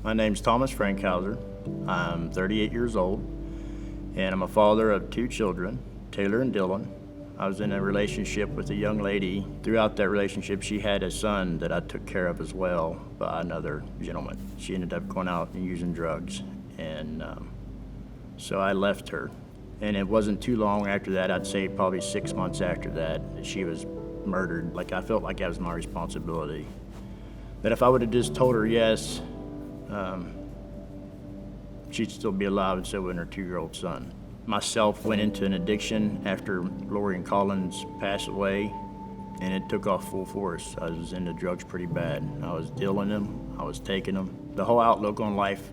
My name's Thomas Frankhauser. I'm 38 years old, and I'm a father of two children, Taylor and Dylan. I was in a relationship with a young lady. Throughout that relationship, she had a son that I took care of as well by another gentleman. She ended up going out and using drugs, and so I left her. And it wasn't too long after that, I'd say probably 6 months after that, she was murdered. Like, I felt like that was my responsibility. That if I would have just told her yes, she'd still be alive, and so would her 2-year-old son. Myself went into an addiction after Lori and Collins passed away, and it took off full force. I was into drugs pretty bad. I was dealing them, I was taking them. The whole outlook on life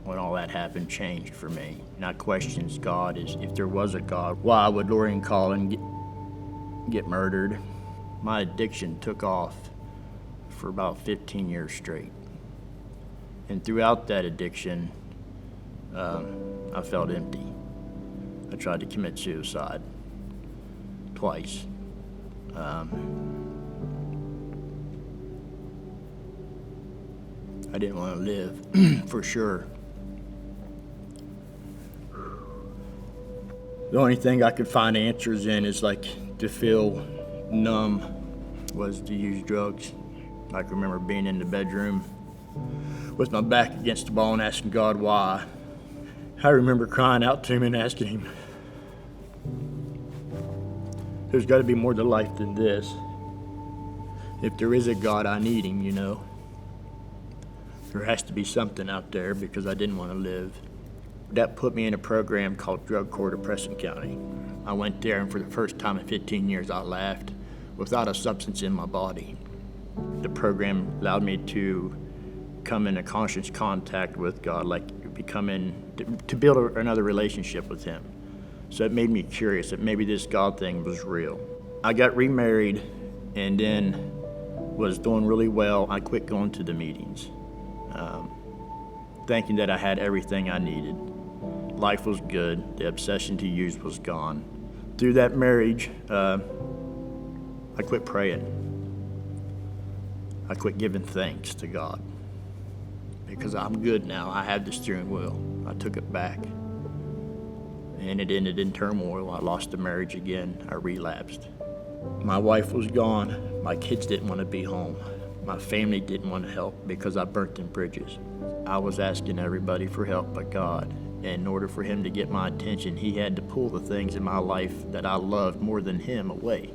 when all that happened changed for me. And I questioned God, is if there was a God, why would Lori and Collins get murdered? My addiction took off for about 15 years straight. And throughout that addiction, I felt empty. I tried to commit suicide twice. I didn't want to live, for sure. The only thing I could find answers in is like to feel numb was to use drugs. I can remember being in the bedroom with my back against the wall and asking God why. I remember crying out to him and asking him, there's got to be more to life than this. If there is a God, I need him, you know. There has to be something out there because I didn't want to live. That put me in a program called Drug Court of Preston County. I went there, and for the first time in 15 years, I laughed without a substance in my body. The program allowed me to come in a conscious contact with God, like to build another relationship with him. So it made me curious that maybe this God thing was real. I got remarried and then was doing really well. I quit going to the meetings, thinking that I had everything I needed. Life was good. The obsession to use was gone. Through that marriage, I quit praying. I quit giving thanks to God because I'm good now. I have the steering wheel. I took it back, and it ended in turmoil. I lost the marriage again. I relapsed. My wife was gone. My kids didn't want to be home. My family didn't want to help because I burnt them bridges. I was asking everybody for help but God. And in order for him to get my attention, he had to pull the things in my life that I loved more than him away.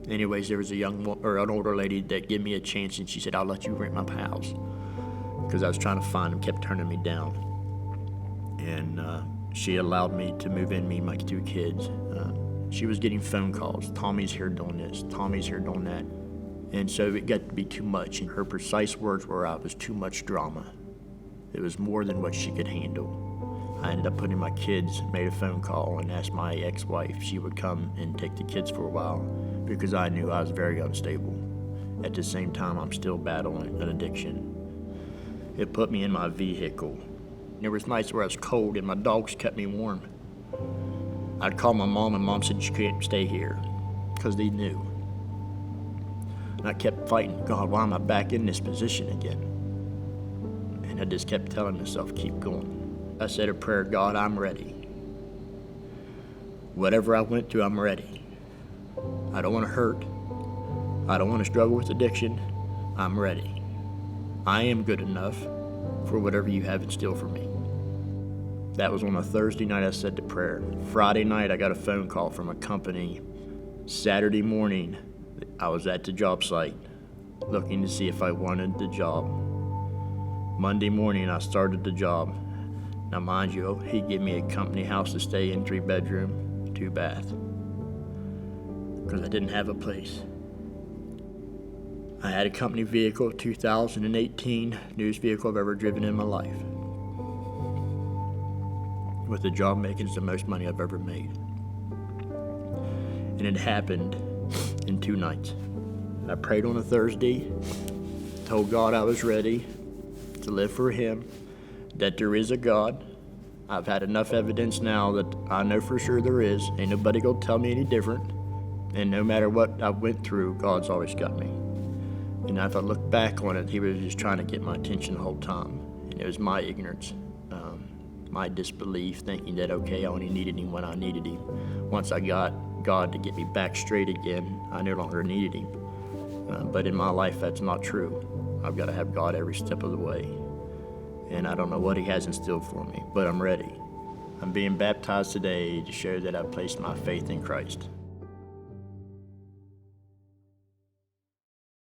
Anyways, there was an older lady that gave me a chance, and she said, I'll let you rent my house. Because I was trying to find him, kept turning me down. And she allowed me to move in, me and my 2 kids. She was getting phone calls. Tommy's here doing this. Tommy's here doing that. And so it got to be too much. And her precise words were, it was too much drama. It was more than what she could handle. I ended up putting my kids, made a phone call, and asked my ex-wife if she would come and take the kids for a while because I knew I was very unstable. At the same time, I'm still battling an addiction. It put me in my vehicle. There was nights where I was cold and my dogs kept me warm. I'd call my mom, and Mom said, you can't stay here, because they knew. And I kept fighting, God, why am I back in this position again? And I just kept telling myself, keep going. I said a prayer, God, I'm ready. Whatever I went through, I'm ready. I don't want to hurt. I don't want to struggle with addiction. I'm ready. I am good enough for whatever you have in store for me. That was on a Thursday night I said the prayer. Friday night I got a phone call from a company. Saturday morning I was at the job site looking to see if I wanted the job. Monday morning I started the job. Now mind you, he gave me a company house to stay in, 3-bedroom, 2-bath. Because I didn't have a place. I had a company vehicle, 2018, newest vehicle I've ever driven in my life. With the job making the most money I've ever made. And it happened in 2 nights. I prayed on a Thursday, told God I was ready to live for him, that there is a God. I've had enough evidence now that I know for sure there is. Ain't nobody gonna tell me any different. And no matter what I went through, God's always got me. And if I look back on it, he was just trying to get my attention the whole time. And it was my ignorance, my disbelief, thinking that, okay, I only needed him when I needed him. Once I got God to get me back straight again, I no longer needed him. But in my life, that's not true. I've got to have God every step of the way. And I don't know what he has in store for me, but I'm ready. I'm being baptized today to share that I've placed my faith in Christ.